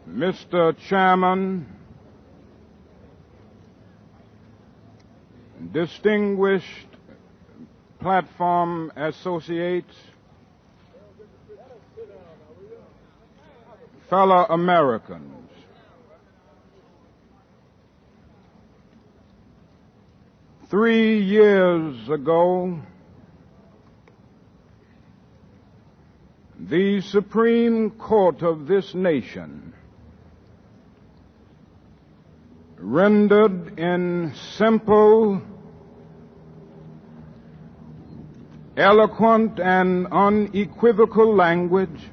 Mr. Chairman, distinguished platform associates, fellow Americans, "3 years ago, the Supreme Court of this nation rendered in simple, eloquent, and unequivocal language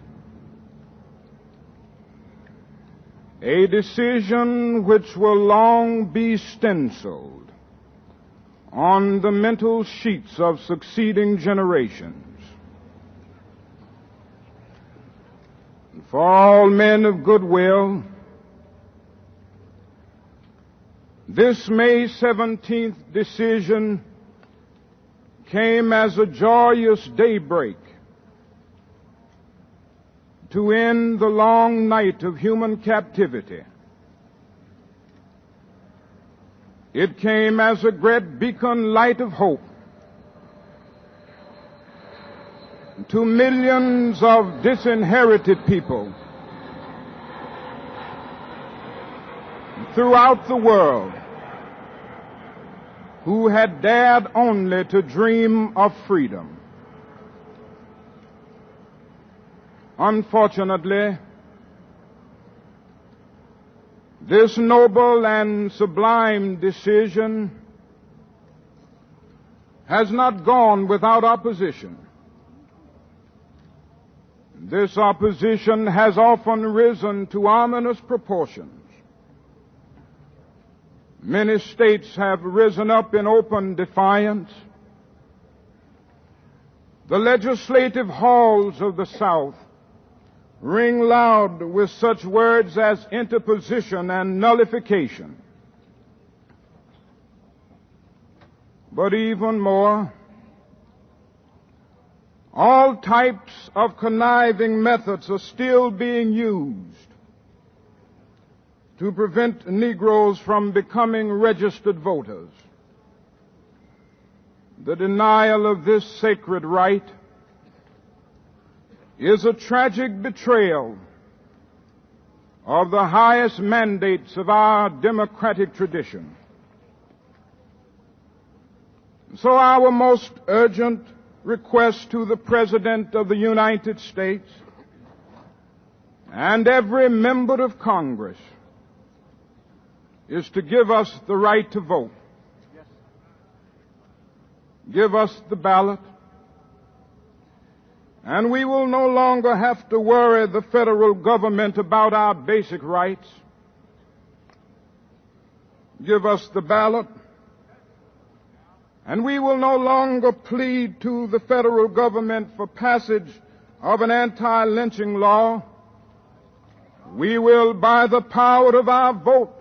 a decision which will long be stenciled on the mental sheets of succeeding generations. For all men of goodwill, this May 17th decision came as a joyous daybreak to end the long night of human captivity. It came as a great beacon light of hope to millions of disinherited people throughout the world who had dared only to dream of freedom. Unfortunately, this noble and sublime decision has not gone without opposition. This opposition has often risen to ominous proportions. Many states have risen up in open defiance. The legislative halls of the South ring loud with such words as interposition and nullification. But even more, all types of conniving methods are still being used to prevent Negroes from becoming registered voters. The denial of this sacred right is a tragic betrayal of the highest mandates of our democratic tradition. So our most urgent request to the President of the United States and every member of Congress is to give us the right to vote. Give us the ballot, and we will no longer have to worry the federal government about our basic rights. Give us the ballot, and we will no longer plead to the federal government for passage of an anti-lynching law. We will, by the power of our vote,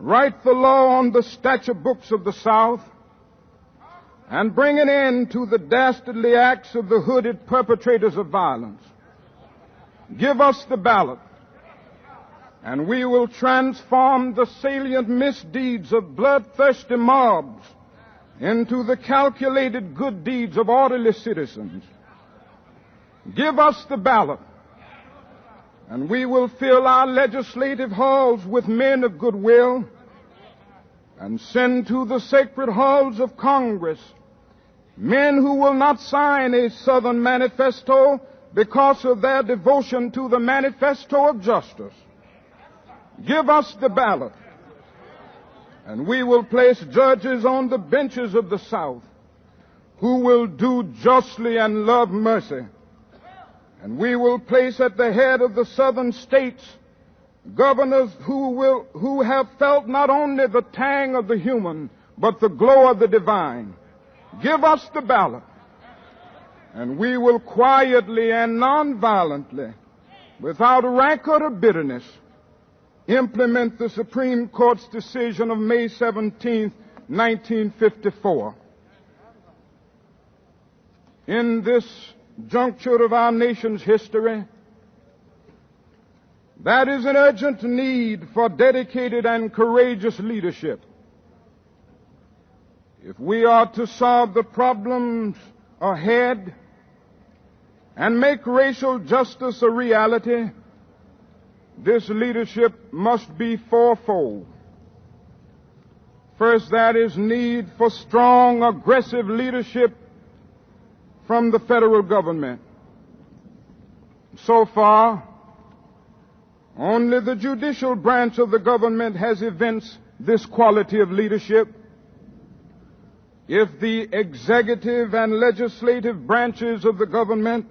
write the law on the statute books of the South and bring an end to the dastardly acts of the hooded perpetrators of violence. Give us the ballot, and we will transform the salient misdeeds of bloodthirsty mobs into the calculated good deeds of orderly citizens. Give us the ballot, and we will fill our legislative halls with men of goodwill and send to the sacred halls of Congress men who will not sign a Southern manifesto because of their devotion to the manifesto of justice. Give us the ballot, and we will place judges on the benches of the South who will do justly and love mercy. And we will place at the head of the southern states governors who have felt not only the tang of the human, but the glow of the divine. Give us the ballot, and we will quietly and nonviolently, without rancor or bitterness, implement the Supreme Court's decision of May 17, 1954. In this juncture of our nation's history, That is an urgent need for dedicated and courageous leadership. If we are to solve the problems ahead and make racial justice a reality, this leadership must be fourfold. First, there is need for strong, aggressive leadership from the federal government. So far, only the judicial branch of the government has evinced this quality of leadership. If the executive and legislative branches of the government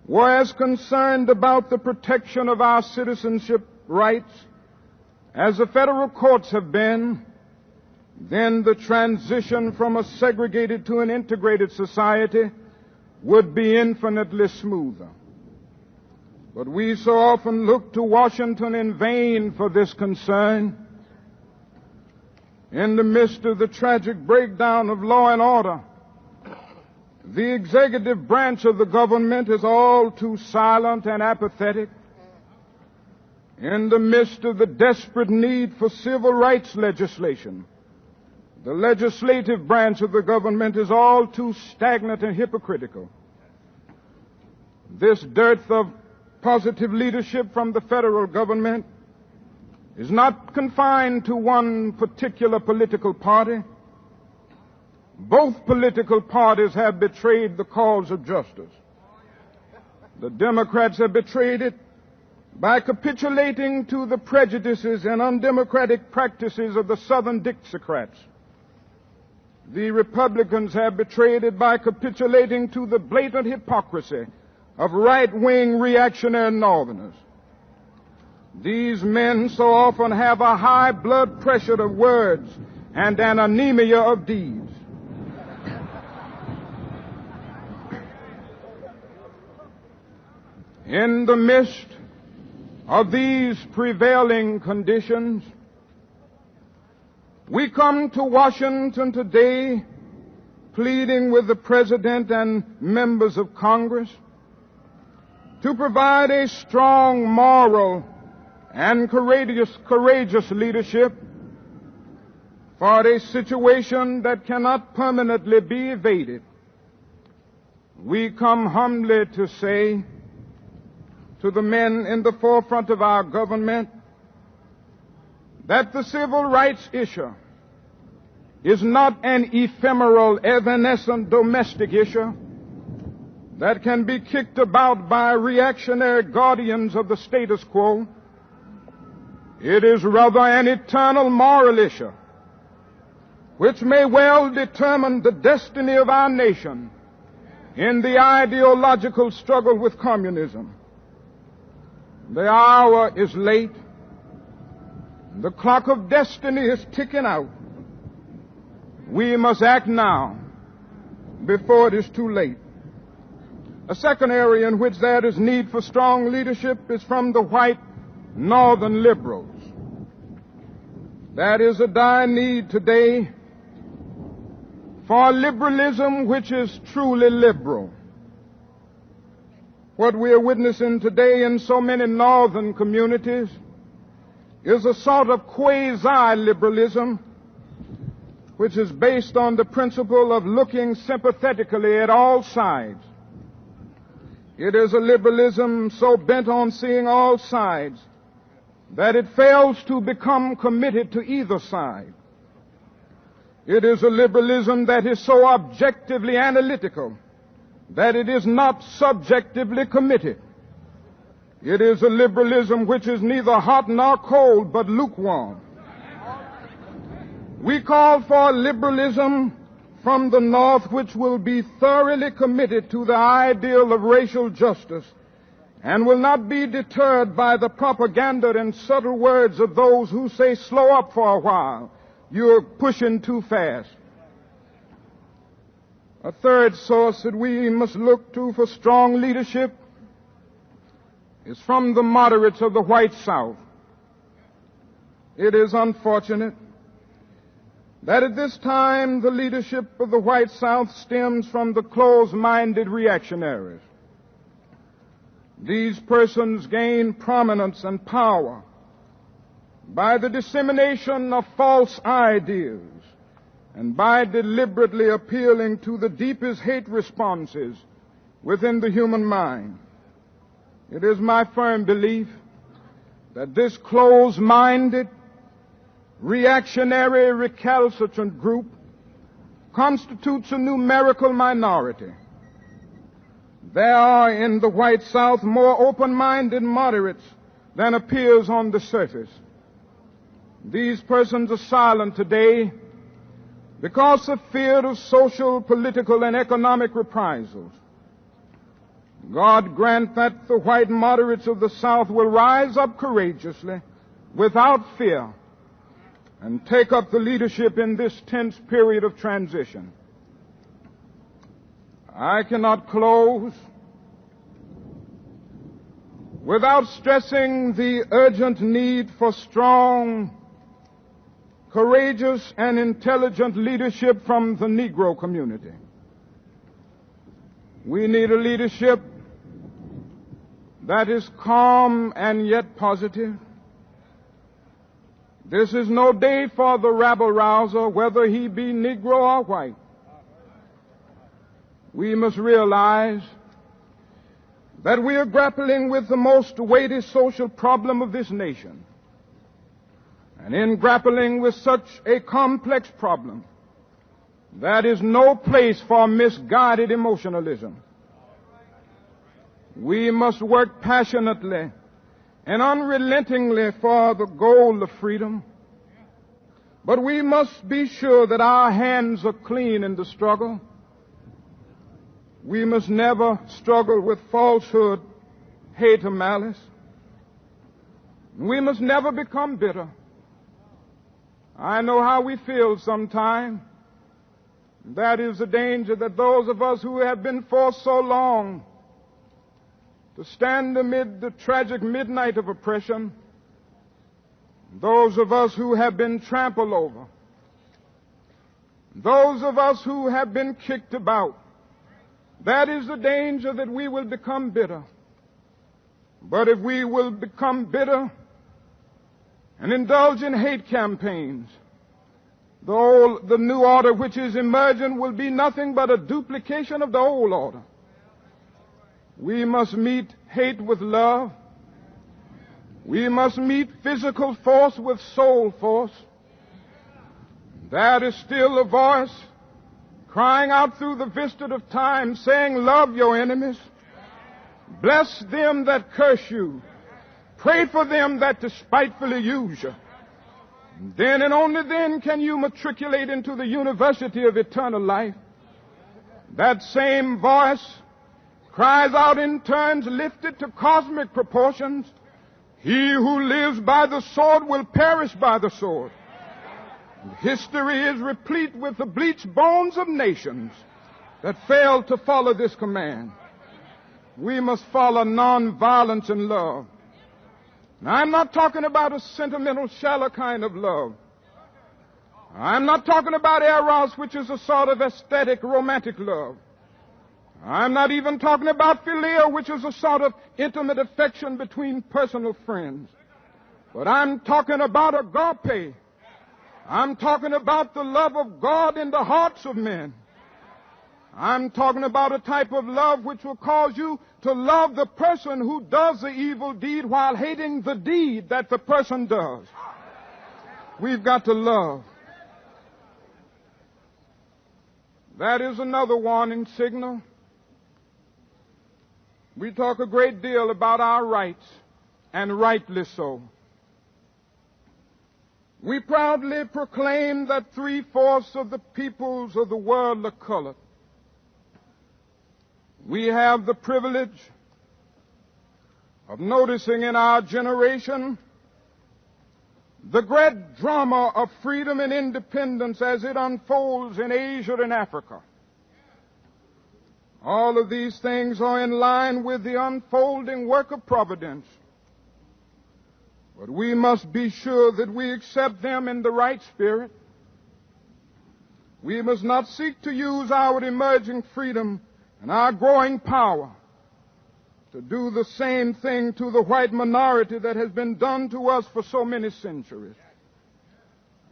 were as concerned about the protection of our citizenship rights as the federal courts have been, then the transition from a segregated to an integrated society would be infinitely smoother. But we so often look to Washington in vain for this concern. In the midst of the tragic breakdown of law and order, the executive branch of the government is all too silent and apathetic. In the midst of the desperate need for civil rights legislation, the legislative branch of the government is all too stagnant and hypocritical. This dearth of positive leadership from the federal government is not confined to one particular political party. Both political parties have betrayed the cause of justice. The Democrats have betrayed it by capitulating to the prejudices and undemocratic practices of the Southern Dixiecrats. The Republicans have betrayed it by capitulating to the blatant hypocrisy of right-wing reactionary Northerners. These men so often have a high blood pressure of words and an anemia of deeds. In the midst of these prevailing conditions, we come to Washington today pleading with the President and members of Congress to provide a strong moral and courageous leadership for a situation that cannot permanently be evaded. We come humbly to say to the men in the forefront of our government that the civil rights issue is not an ephemeral, evanescent domestic issue that can be kicked about by reactionary guardians of the status quo. It is rather an eternal moral issue which may well determine the destiny of our nation in the ideological struggle with communism. The hour is late. The clock of destiny is ticking out. We must act now before it is too late. A second area in which there is need for strong leadership is from the white Northern liberals. There is a dire need today for liberalism which is truly liberal. What we are witnessing today in so many northern communities is a sort of quasi-liberalism which is based on the principle of looking sympathetically at all sides. It is a liberalism so bent on seeing all sides that it fails to become committed to either side. It is a liberalism that is so objectively analytical that it is not subjectively committed. It is a liberalism which is neither hot nor cold, but lukewarm. We call for a liberalism from the North which will be thoroughly committed to the ideal of racial justice and will not be deterred by the propaganda and subtle words of those who say, slow up for a while, you're pushing too fast. A third source that we must look to for strong leadership is from the moderates of the white South. It is unfortunate that at this time the leadership of the white South stems from the closed-minded reactionaries. These persons gain prominence and power by the dissemination of false ideas and by deliberately appealing to the deepest hate responses within the human mind. It is my firm belief that this closed-minded, reactionary, recalcitrant group constitutes a numerical minority. There are in the white South more open-minded moderates than appears on the surface. These persons are silent today because of fear of social, political, and economic reprisals. God grant that the white moderates of the South will rise up courageously, without fear, and take up the leadership in this tense period of transition. I cannot close without stressing the urgent need for strong, courageous, and intelligent leadership from the Negro community. We need a leadership that is calm and yet positive. This is no day for the rabble-rouser, whether he be Negro or white. We must realize that we are grappling with the most weighty social problem of this nation. And in grappling with such a complex problem, that is no place for misguided emotionalism. We must work passionately and unrelentingly for the goal of freedom. But we must be sure that our hands are clean in the struggle. We must never struggle with falsehood, hate, or malice. We must never become bitter. I know how we feel sometimes. That is the danger that those of us who have been forced so long to stand amid the tragic midnight of oppression, those of us who have been trampled over, those of us who have been kicked about, that is the danger that we will become bitter. But if we will become bitter and indulge in hate campaigns, the new order which is emerging will be nothing but a duplication of the old order. We must meet hate with love. We must meet physical force with soul force. That is still a voice crying out through the vista of time, saying, love your enemies. Bless them that curse you. Pray for them that despitefully use you. Then and only then can you matriculate into the university of eternal life. That same voice cries out in terms lifted to cosmic proportions, he who lives by the sword will perish by the sword. History is replete with the bleached bones of nations that failed to follow this command. We must follow nonviolence and love. Now, I'm not talking about a sentimental, shallow kind of love. I'm not talking about eros, which is a sort of aesthetic, romantic love. I'm not even talking about philia, which is a sort of intimate affection between personal friends. But I'm talking about agape. I'm talking about the love of God in the hearts of men. I'm talking about a type of love which will cause you to love the person who does the evil deed while hating the deed that the person does. We've got to love. That is another warning signal. We talk a great deal about our rights, and rightly so. We proudly proclaim that 3/4 of the peoples of the world are colored. We have the privilege of noticing in our generation the great drama of freedom and independence as it unfolds in Asia and Africa. All of these things are in line with the unfolding work of providence. But we must be sure that we accept them in the right spirit. We must not seek to use our emerging freedom and our growing power to do the same thing to the white minority that has been done to us for so many centuries.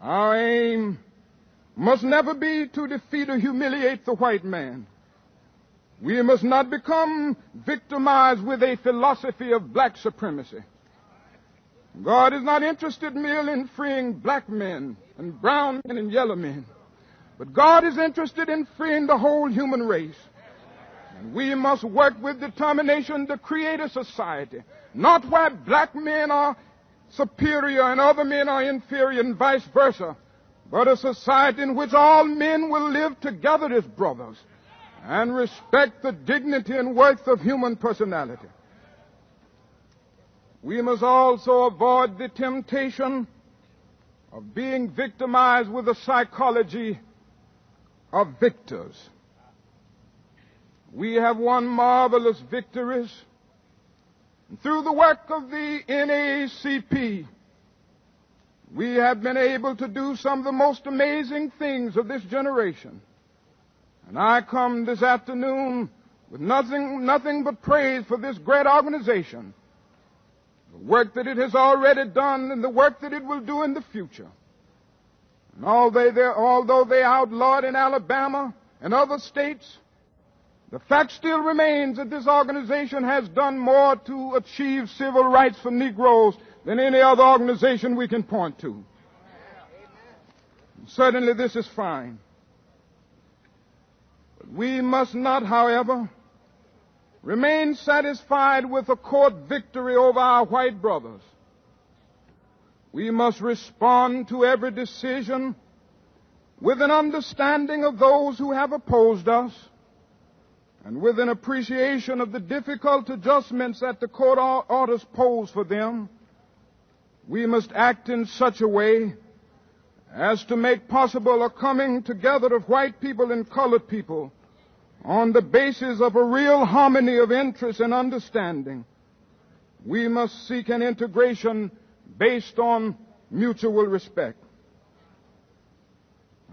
Our aim must never be to defeat or humiliate the white man. We must not become victimized with a philosophy of black supremacy. God is not interested merely in freeing black men and brown men and yellow men, but God is interested in freeing the whole human race. And we must work with determination to create a society, not where black men are superior and other men are inferior and vice versa, but a society in which all men will live together as brothers and respect the dignity and worth of human personality. We must also avoid the temptation of being victimized with the psychology of victors. We have won marvelous victories. And through the work of the NAACP, we have been able to do some of the most amazing things of this generation. And I come this afternoon with nothing but praise for this great organization, the work that it has already done and the work that it will do in the future. And although they outlawed in Alabama and other states, the fact still remains that this organization has done more to achieve civil rights for Negroes than any other organization we can point to. Certainly this is fine. But we must not, however, remain satisfied with a court victory over our white brothers. We must respond to every decision with an understanding of those who have opposed us and with an appreciation of the difficult adjustments that the court orders pose for them. We must act in such a way as to make possible a coming together of white people and colored people on the basis of a real harmony of interest and understanding. We must seek an integration based on mutual respect.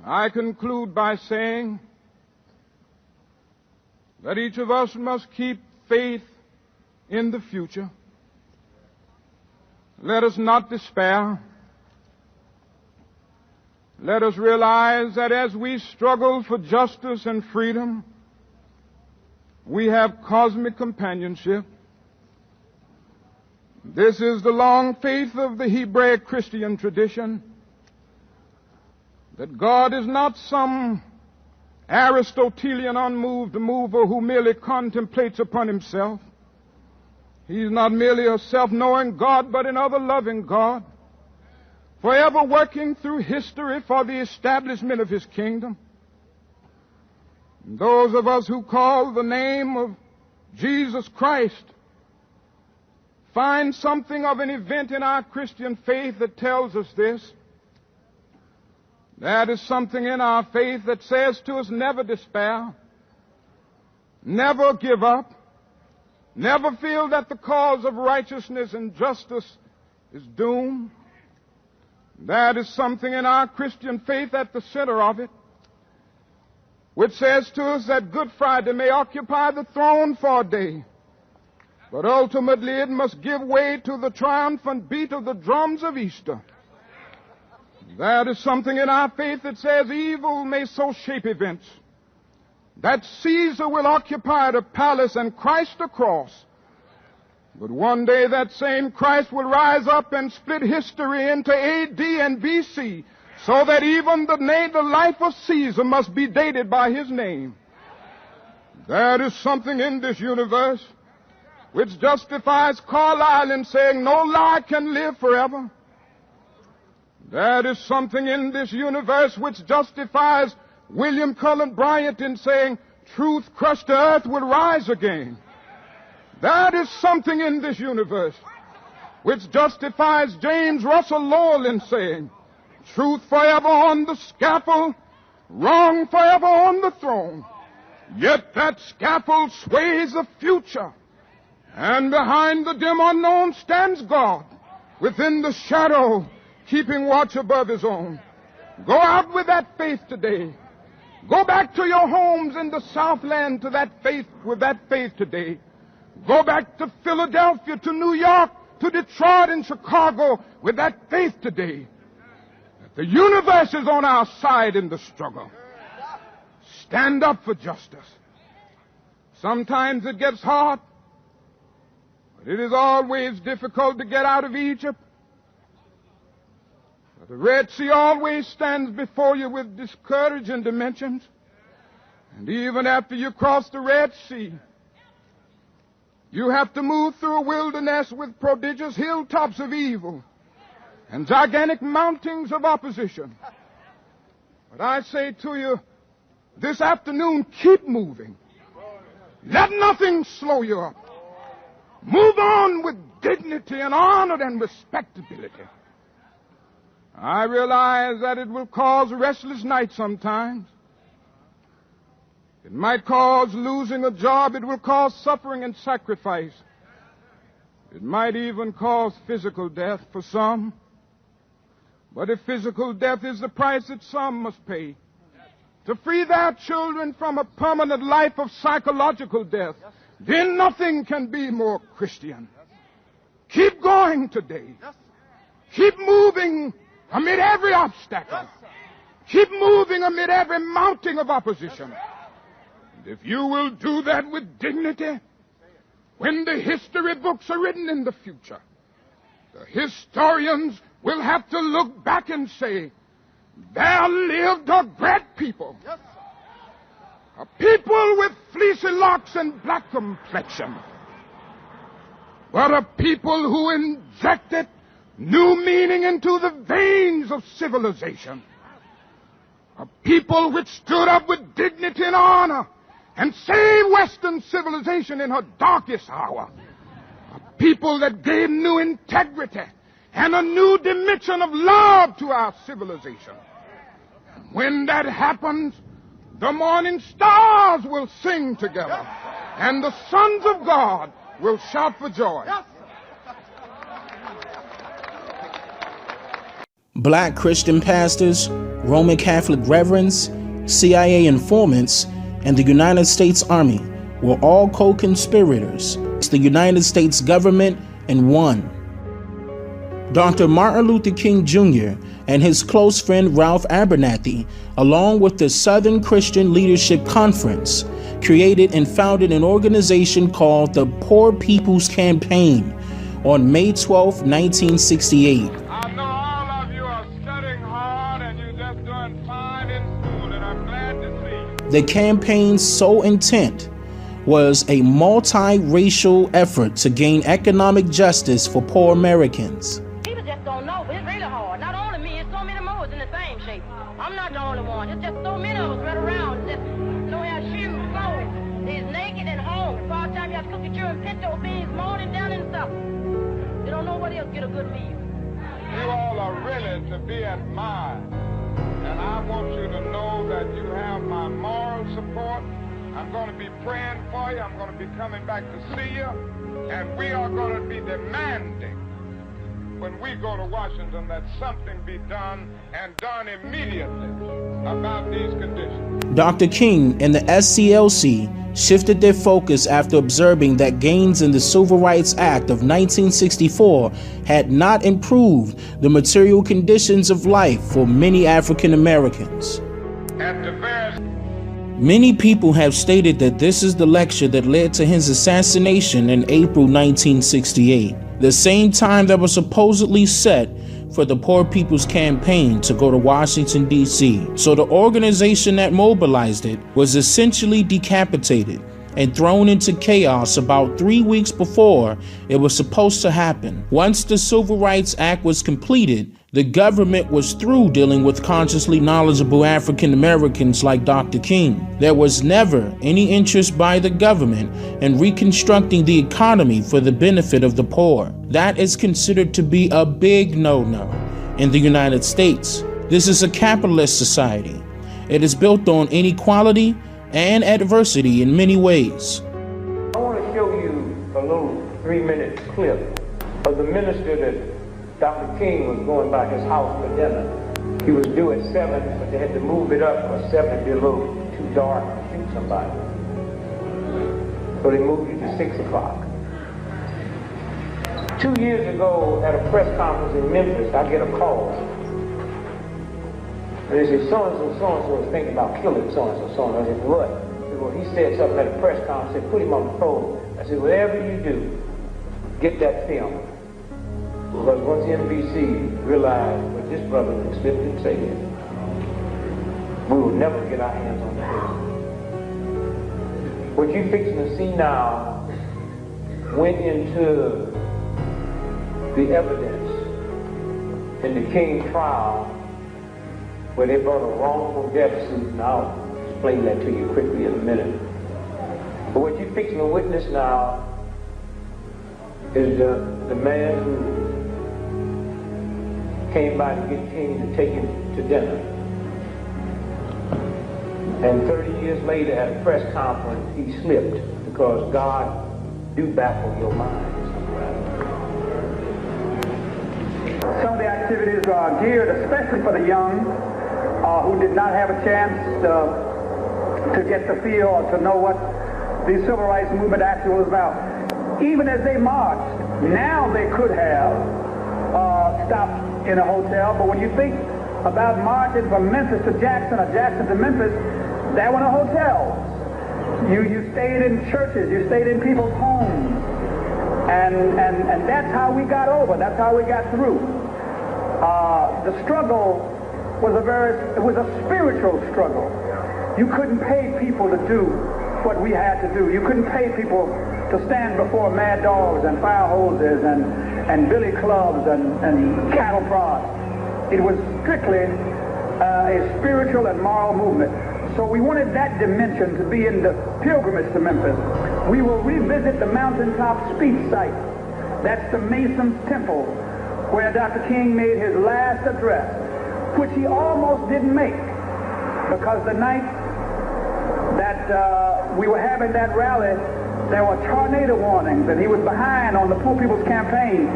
I conclude by saying that each of us must keep faith in the future. Let us not despair. Let us realize that as we struggle for justice and freedom, we have cosmic companionship. This is the long faith of the Hebraic Christian tradition, that God is not some Aristotelian unmoved mover who merely contemplates upon himself. He's not merely a self-knowing God, but an ever-loving God, forever working through history for the establishment of his kingdom. And those of us who call the name of Jesus Christ find something of an event in our Christian faith that tells us this. That is something in our faith that says to us, never despair, never give up, never feel that the cause of righteousness and justice is doomed. That is something in our Christian faith at the center of it, which says to us that Good Friday may occupy the throne for a day, but ultimately it must give way to the triumphant beat of the drums of Easter. That is something in our faith that says evil may so shape events that Caesar will occupy the palace and Christ a cross. But one day that same Christ will rise up and split history into A.D. and B.C., so that even the life of Caesar must be dated by his name. There is something in this universe which justifies Carlyle in saying, no lie can live forever. There is something in this universe which justifies William Cullen Bryant in saying, truth crushed to earth will rise again. There is something in this universe which justifies James Russell Lowell in saying, truth forever on the scaffold, wrong forever on the throne. Yet that scaffold sways the future, and behind the dim unknown stands God, within the shadow, keeping watch above his own. Go out with that faith today. Go back to your homes in the Southland with that faith today. Go back to Philadelphia, to New York, to Detroit and Chicago with that faith today that the universe is on our side in the struggle. Stand up for justice. Sometimes it gets hard, but it is always difficult to get out of Egypt. But the Red Sea always stands before you with discouraging dimensions. And even after you cross the Red Sea, you have to move through a wilderness with prodigious hilltops of evil and gigantic mountains of opposition. But I say to you, this afternoon, keep moving. Let nothing slow you up. Move on with dignity and honor and respectability. I realize that it will cause restless nights sometimes. It might cause losing a job. It will cause suffering and sacrifice. It might even cause physical death for some. But if physical death is the price that some must pay to free their children from a permanent life of psychological death, then nothing can be more Christian. Keep going today. Keep moving amid every obstacle. Keep moving amid every mounting of opposition. And if you will do that with dignity, when the history books are written in the future, the historians will have to look back and say, there lived a great people. A people with fleecy locks and black complexion. But a people who injected new meaning into the veins of civilization. A people which stood up with dignity and honor and saved Western civilization in her darkest hour. A people that gave new integrity and a new dimension of love to our civilization. And when that happens, the morning stars will sing together, and the sons of God will shout for joy. Black Christian pastors, Roman Catholic reverends, CIA informants, and the United States Army were all co-conspirators against the United States government and won. Dr. Martin Luther King Jr. and his close friend Ralph Abernathy, along with the Southern Christian Leadership Conference, created and founded an organization called the Poor People's Campaign on May 12, 1968. I know all of you are studying hard and you're just doing fine in school, and I'm glad to see you. The campaign's sole intent was a multi-racial effort to gain economic justice for poor Americans. People just don't know, but it's really hard. Not only me, it's so many more in the same shape. I'm not the only one. It's just so many of us right around. Just don't have shoes, clothes. They're naked and home. By the time you have to cook your children pinto beans morning down and stuff. They don't know where else get a good meal. You all are really to be admired. And I want you to know that you have my moral support. I'm going to be praying for you. I'm going to be coming back to see you. And we are going to be demanding, when we go to Washington, that something be done, and done immediately, about these conditions. Dr. King and the SCLC shifted their focus after observing that gains in the Civil Rights Act of 1964 had not improved the material conditions of life for many African Americans. Many people have stated that this is the lecture that led to his assassination in April 1968, the same time that was supposedly set for the Poor People's Campaign to go to Washington, D.C. So the organization that mobilized it was essentially decapitated and thrown into chaos about 3 weeks before it was supposed to happen. Once the Civil Rights Act was completed, the government was through dealing with consciously knowledgeable African Americans like Dr. King. There was never any interest by the government in reconstructing the economy for the benefit of the poor. That is considered to be a big no-no in the United States. This is a capitalist society. It is built on inequality and adversity in many ways. I want to show you a little 3-minute clip of the minister that Dr. King was going by his house for dinner. He was due at 7, but they had to move it up for 7 to be a little too dark to shoot somebody. So they moved you to 6 o'clock. 2 years ago at a press conference in Memphis, I get a call. And they said, so-and-so is thinking about killing so-and-so, so-and-so. I said, what? They said, well, he said something at a press conference. I said, put him on the phone. I said, whatever you do, get that film. Because once NBC realized what this brother had slipped and said, we will never get our hands on the film. What you're fixing to see now went into the evidence in the King trial where they brought a wrongful death suit, and I'll explain that to you quickly in a minute. But what you're fixing to witness now is the man who came by to get King to take him to dinner. And 30 years later at a press conference, he slipped because God do baffle your mind. Some of the activities are geared especially for the young who did not have a chance to get the feel or to know what the civil rights movement actually was about. Even as they marched, now they could have stopped in a hotel, but when you think about marching from Memphis to Jackson or Jackson to Memphis, there were no hotels. You stayed in churches, you stayed in people's homes, and that's how we got over, that's how we got through. The struggle was a spiritual struggle. You couldn't pay people to do what we had to do. You couldn't pay people to stand before mad dogs and fire hoses and billy clubs and cattle prods. It was strictly a spiritual and moral movement. So we wanted that dimension to be in the pilgrimage to Memphis. We will revisit the mountaintop speech site. That's the Mason's Temple, where Dr. King made his last address, which he almost didn't make, because the night that we were having that rally, there were tornado warnings, and he was behind on the Poor People's Campaign.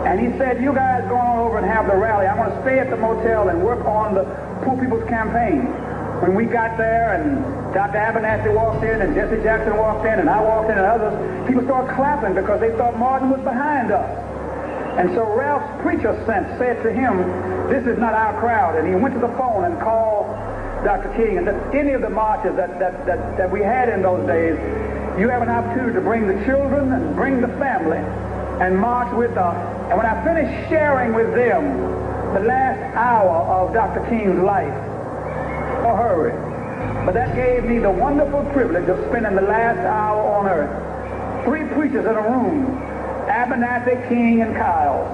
And he said, you guys go on over and have the rally. I'm going to stay at the motel and work on the Poor People's Campaign. When we got there and Dr. Abernathy walked in and Jesse Jackson walked in and I walked in and others, people started clapping because they thought Martin was behind us. And so Ralph's preacher sense said to him, this is not our crowd. And he went to the phone and called Dr. King. And any of the marches that we had in those days, you have an opportunity to bring the children and bring the family and march with us. And when I finished sharing with them the last hour of Dr. King's life, a hurry, but that gave me the wonderful privilege of spending the last hour on earth. 3 preachers in a room, Abernathy, King, and Kyle.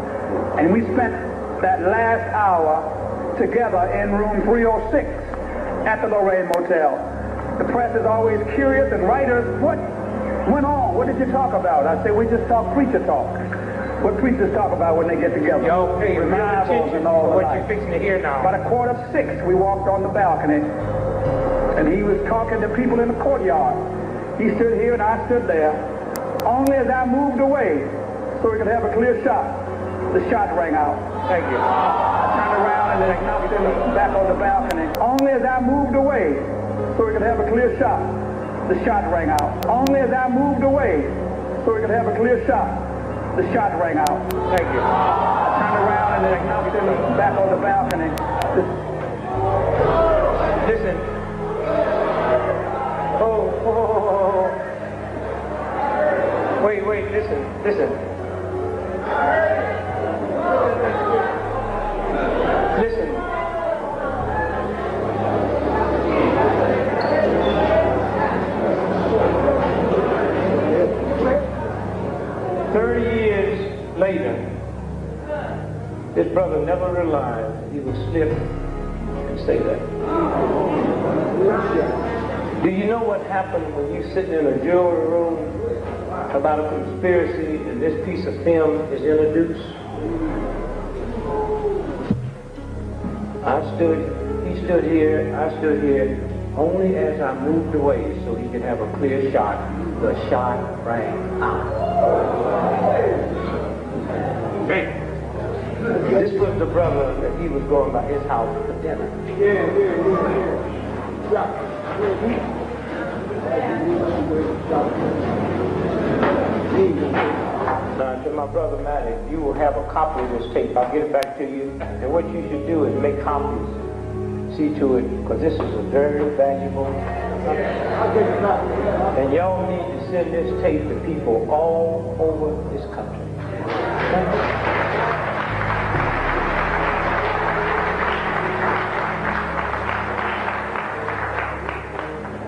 And we spent that last hour together in room 306 at the Lorraine Motel. The press is always curious, and writers, what went on? What did you talk about? I say, we just talk preacher talk. What preachers talk about when they get together. Y'all pay real attention to what you're fixing to hear now. About 5:45, we walked on the balcony, and he was talking to people in the courtyard. He stood here and I stood there. Only as I moved away, so we could have a clear shot, the shot rang out. Thank you. I turned around and then knocked him back on the balcony. Only as I moved away, so we could have a clear shot, the shot rang out. Only as I moved away, so we could have a clear shot, the shot rang out. Thank you. I turned around and then knocked him back on the balcony. Listen. Oh. Wait, listen. Listen. 30 years later, this brother never realized he would slip and say that. Do you know what happened when you sitting in a jury room about a conspiracy and this piece of film is introduced? He stood here, I stood here, only as I moved away so he could have a clear shot. The shot rang out. This was the brother that he was going by his house for dinner. Now, to my brother Matty, you will have a copy of this tape. I'll get it back to you. And what you should do is make copies. See to it, because this is a very valuable. And y'all need to send this tape to people all over this country.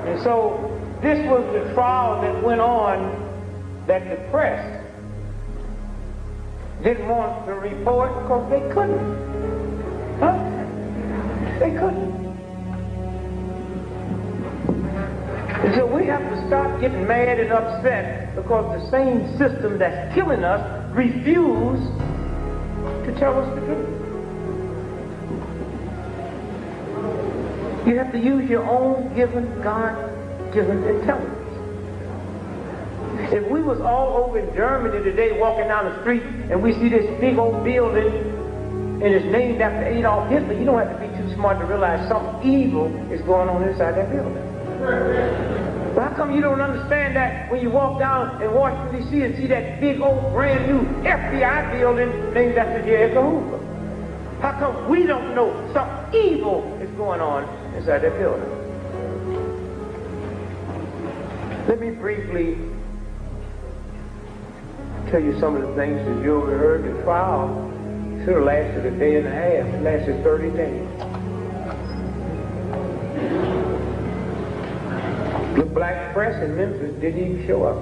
And so this was the trial that went on that the press didn't want to report because they couldn't. Huh? They couldn't. And so we have to stop getting mad and upset because the same system that's killing us refuse to tell us the truth. You have to use your own God-given intelligence. If we was all over in Germany today walking down the street and we see this big old building and it's named after Adolf Hitler, you don't have to be too smart to realize something evil is going on inside that building. But how come you don't understand that when you walk down in Washington, D.C. and see that big old brand new FBI building named after J. Edgar Hoover? How come we don't know something evil is going on inside that building? Let me briefly tell you some of the things that you overheard. The trial should have lasted a day and a half. It lasted 30 days. The black press in Memphis didn't even show up.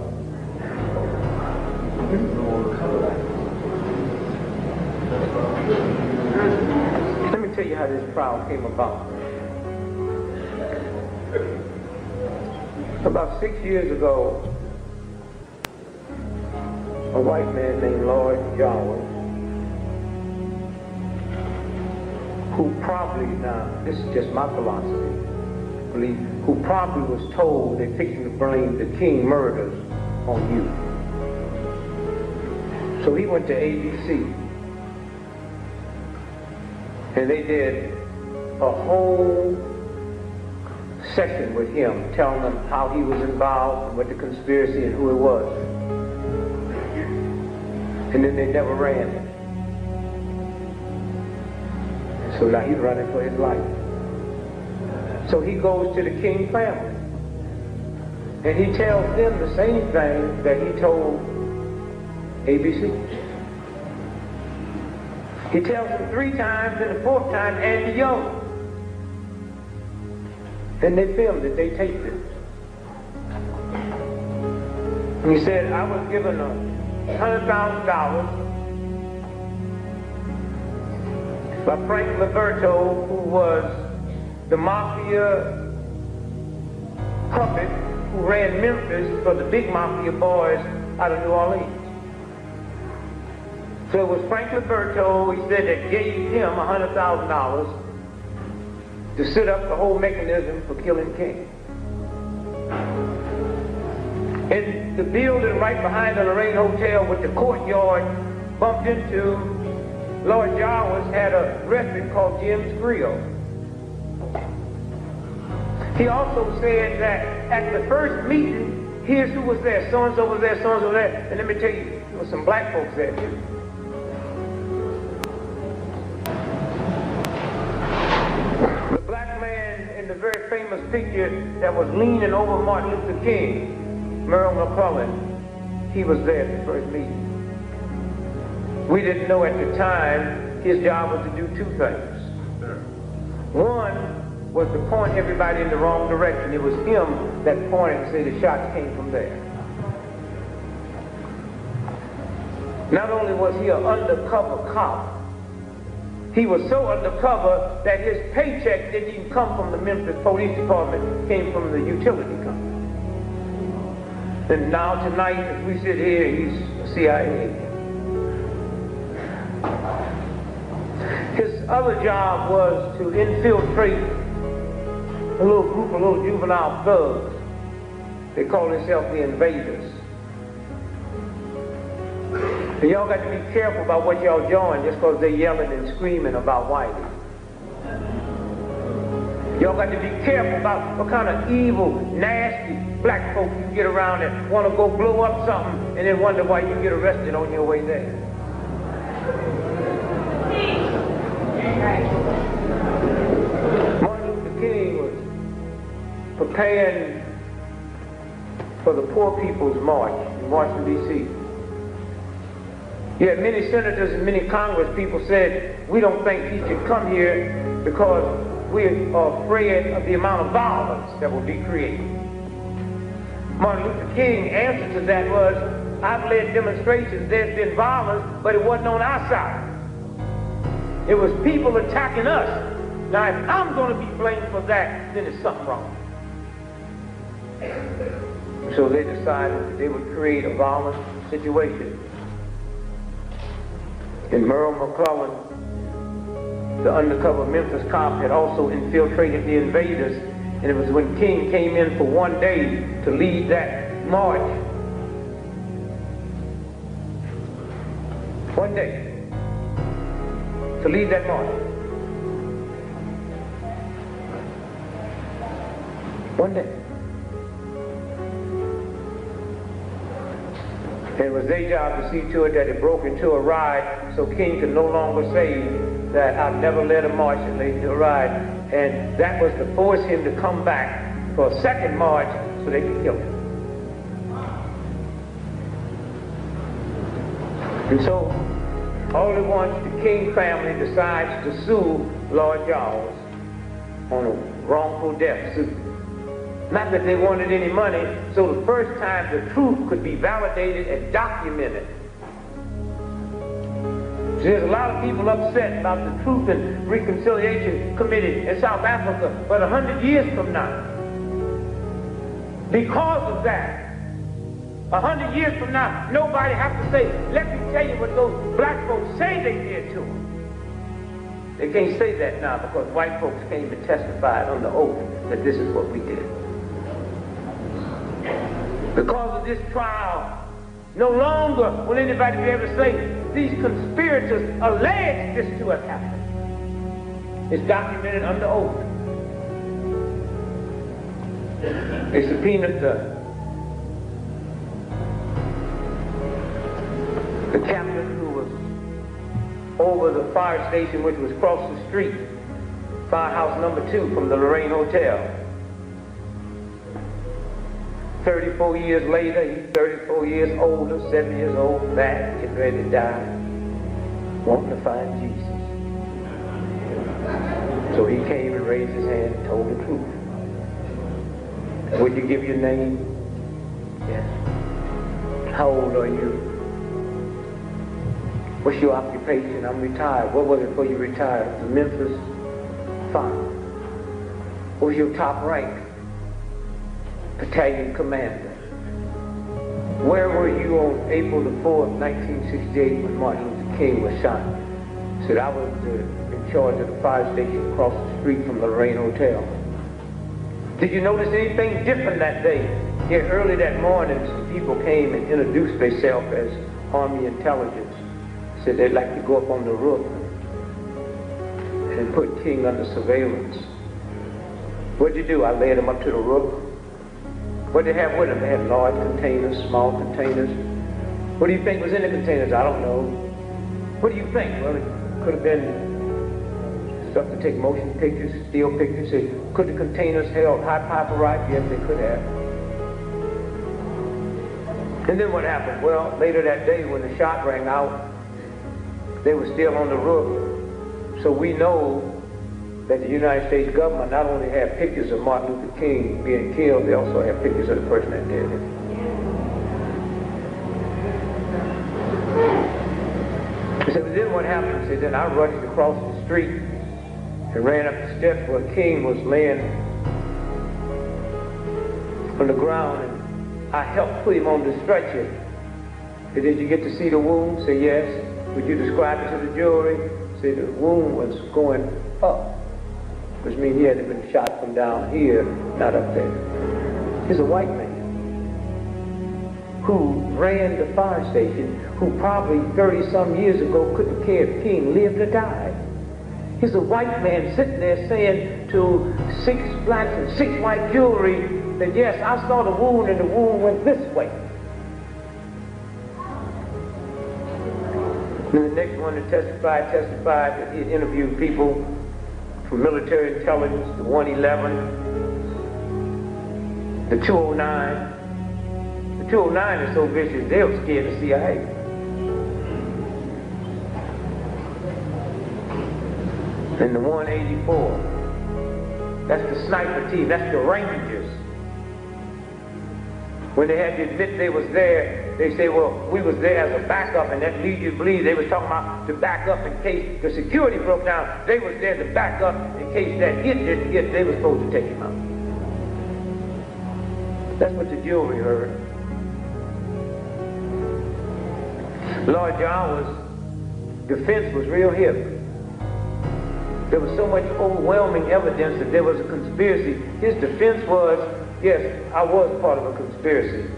Let me tell you how this trial came about. About 6 years ago, a white man named Lloyd Jarvis, who probably, now this is just my philosophy, who probably was told they're fixing to blame the King murders on you. So he went to ABC, and they did a whole session with him, telling them how he was involved and what the conspiracy and who it was. And then they never ran it. So now he's running for his life. So he goes to the King family. And he tells them the same thing that he told ABC. He tells them 3 times, and the 4th time, Andy Young. And they filmed it, they taped it. And he said, I was given $100,000 by Frank Liberto, who was the mafia puppet who ran Memphis for the big mafia boys out of New Orleans. So it was Frank Liberto, he said, that gave him $100,000 to set up the whole mechanism for killing King. And the building right behind the Lorraine Hotel with the courtyard bumped into, Lord Jarvis had a restaurant called Jim's Grill. He also said that at the first meeting, here's who was there, so-and-so was there, so-and-so was there. And let me tell you, there were some black folks there too. The black man in the very famous picture that was leaning over Martin Luther King, Merle McClellan, he was there at the first meeting. We didn't know at the time his job was to do 2 things. One was to point everybody in the wrong direction. It was him that pointed and said the shots came from there. Not only was he an undercover cop, he was so undercover that his paycheck didn't even come from the Memphis Police Department, came from the utility company. And now tonight, as we sit here, he's a CIA agent. His other job was to infiltrate a little group of little juvenile thugs. They call themselves the Invaders. And y'all got to be careful about what y'all join just because they're yelling and screaming about Whitey. Y'all got to be careful about what kind of evil, nasty black folks you get around that want to go blow up something and then wonder why you get arrested on your way there. Martin Luther King was preparing for the Poor People's March in Washington, D.C. Yet many senators and many Congress people said, we don't think he should come here because we are afraid of the amount of violence that will be created. Martin Luther King's answer to that was, I've led demonstrations, there's been violence, but it wasn't on our side. It was people attacking us. Now, if I'm going to be blamed for that, then there's something wrong. So they decided that they would create a violent situation. And Merle McClellan, the undercover Memphis cop, had also infiltrated the invaders, and it was when King came in for one day to lead that march. One day to lead that march. One day. And it was their job to see to it that it broke into a ride so King could no longer say that I've never led a march and led to a ride. And that was to force him to come back for a second march so they could kill him. And so, all at once, the King family decides to sue Lord Charles on a wrongful death suit. Not that they wanted any money, so the first time the truth could be validated and documented. So there's a lot of people upset about the Truth and Reconciliation Committee in South Africa, but 100 years from now, because of that, 100 years from now, nobody has to say, let me tell you what those black folks say they did to them. They can't say that now because white folks came and testified under oath that this is what we did. Because of this trial, no longer will anybody be able to say, these conspirators allege this to have happened. It's documented under oath. They subpoenaed the captain who was over the fire station, which was across the street, firehouse number 2 from the Lorraine Hotel. 34 years later, he's 34 years older, 7 years old, fat, getting ready to die, wanting to find Jesus. So he came and raised his hand and told the truth. Would you give your name? Yes. How old are you? What's your occupation? I'm retired. What was it before you retired? The Memphis Fire. What was your top rank? Battalion commander. Where were you on April the 4th, 1968 when Martin Luther King was shot? He said, I was in charge of the fire station across the street from the Lorraine Hotel. Did you notice anything different that day? Here early that morning, some people came and introduced themselves as Army intelligence. Said they'd like to go up on the roof and put King under surveillance. What'd you do? I led him up to the roof. What did they have with them? They had large containers, small containers. What do you think was in the containers? I don't know. What do you think? Well, it could have been stuff to take motion pictures, still pictures. Could the containers held high piper rifle? Yes, they could have. And then what happened? Well, later that day when the shot rang out, they were still on the roof. So we know that the United States government not only had pictures of Martin Luther King being killed, they also had pictures of the person that did it. He said, but then what happened? He said, then I rushed across the street and ran up the steps where King was laying on the ground, and I helped put him on the stretcher. He said, did you get to see the wound? Say, yes. Would you describe it to the jury? Say, the wound was going up, which means he had been shot from down here, not up there. He's a white man who ran the fire station, who probably 30-some years ago couldn't care if King lived or died. He's a white man sitting there saying, to 6 blacks and 6 white jury that yes, I saw the wound and the wound went this way. And the next one to testified that he had interviewed people from military intelligence, the 111, the 209. The 209 is so vicious, they were scared of CIA. And the 184, that's the sniper team, that's the Rangers. When they had to admit they was there, they say, well, we was there as a backup, and that leads you to believe they were talking about to back up in case the security broke down. They was there to back up in case that hit didn't get, they were supposed to take him out. That's what the jury heard. Lord Jawa's defense was real heavy. There was so much overwhelming evidence that there was a conspiracy. His defense was, yes, I was part of a conspiracy.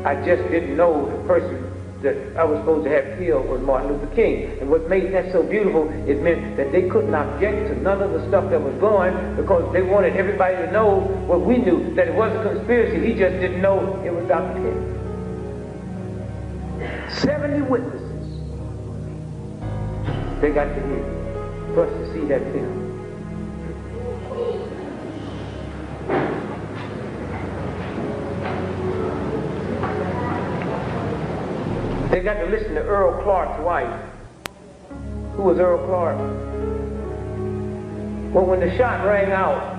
I just didn't know the person that I was supposed to have killed was Martin Luther King. And what made that so beautiful, it meant that they couldn't object to none of the stuff that was going because they wanted everybody to know what we knew, that it was a conspiracy. He just didn't know it was Dr. King. 70 witnesses they got to hear for us to see that film. They got to listen to Earl Clark's wife. Who was Earl Clark? Well, when the shot rang out,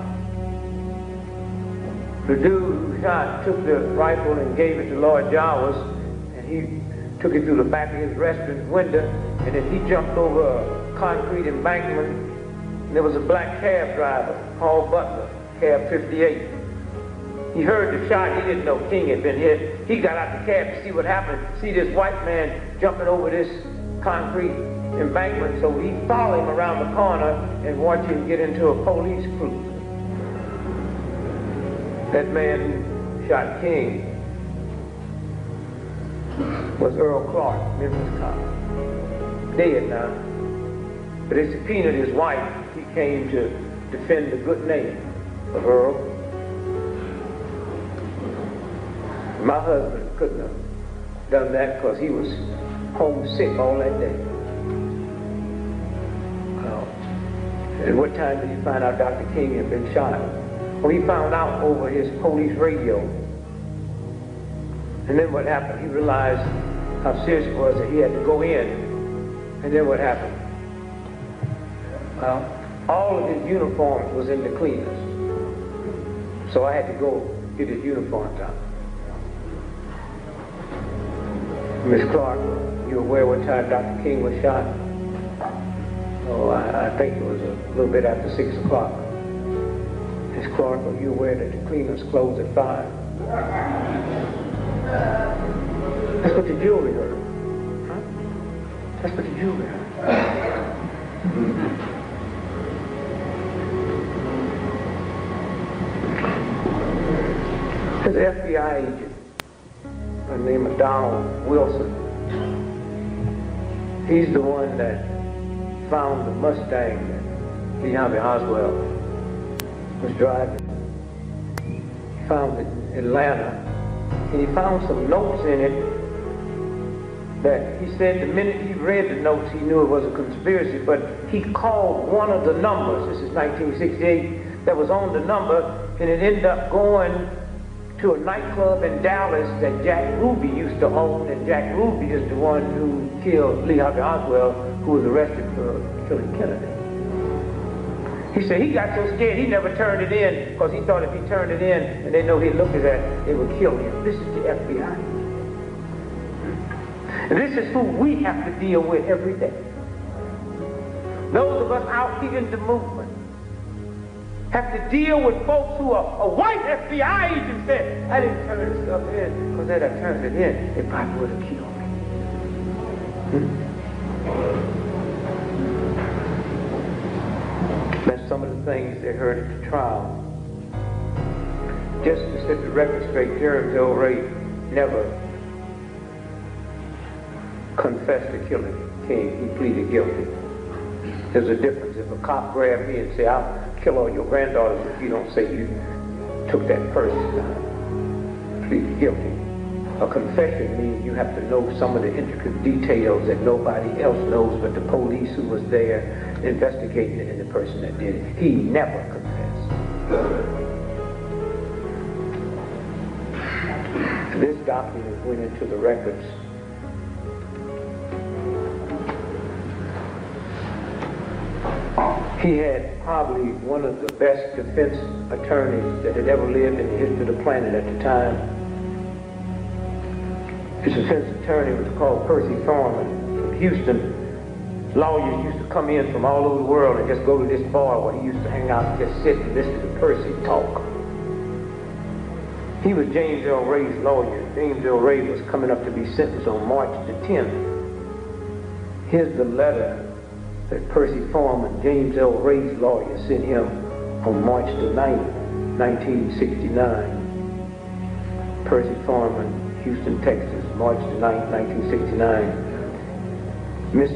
the dude who shot took the rifle and gave it to Lord Jawas, and he took it through the back of his restaurant window, and then he jumped over a concrete embankment. And there was a black cab driver, Paul Butler, cab 58. He heard the shot. He didn't know King had been hit. He got out the cab to see what happened, see this white man jumping over this concrete embankment. So he followed him around the corner and watched him get into a police cruiser. That man who shot King was Earl Clark, Memphis cop. Dead now. But they subpoenaed his wife. He came to defend the good name of Earl. My husband couldn't have done that because he was homesick all that day. At what time did he find out Dr. King had been shot? Well, he found out over his police radio. And then what happened? He realized how serious it was that he had to go in. And then what happened? Well, all of his uniforms was in the cleaners. So I had to go get his uniforms out. Miss Clark, you aware what time Dr. King was shot? Oh, I think it was a little bit after 6 o'clock. Miss Clark, are you aware that the cleaners closed at 5? That's what the jury heard. Huh? That's what the jury heard. There's an FBI agent by the name of Donald Wilson. He's the one that found the Mustang that Lee Harvey Oswald was driving. He found it in Atlanta, and he found some notes in it that he said the minute he read the notes he knew it was a conspiracy, but he called one of the numbers, this is 1968, that was on the number, and it ended up going to a nightclub in Dallas that Jack Ruby used to own, and Jack Ruby is the one who killed Lee Harvey Oswald, who was arrested for killing Kennedy. He said he got so scared he never turned it in because he thought if he turned it in and they know he looked at that, they would kill him. This is the FBI. And this is who we have to deal with every day. Those of us out here in the movement have to deal with folks who are a white FBI agent said, I didn't turn this stuff in because had I turned it in, they probably would have killed me. That's some of the things they heard at the trial. Just to set the record straight, Jeremy Joe Ray never confessed to killing King. He pleaded guilty. There's a difference. If a cop grabbed me and said, I'll kill all your granddaughters if you don't say you took that purse. Plead guilty. A confession means you have to know some of the intricate details that nobody else knows but the police who was there investigating it and the person that did it. He never confessed. This document went into the records. He had probably one of the best defense attorneys that had ever lived in the history of the planet at the time. His defense attorney was called Percy Foreman from Houston. Lawyers used to come in from all over the world and just go to this bar where he used to hang out and just sit and listen to Percy talk. He was James L. Ray's lawyer. James L. Ray was coming up to be sentenced on March the 10th. Here's the letter that Percy Foreman, James L. Ray's lawyer, sent him on March the 9th, 1969. Percy Foreman, Houston, Texas, March the 9th, 1969. Mr.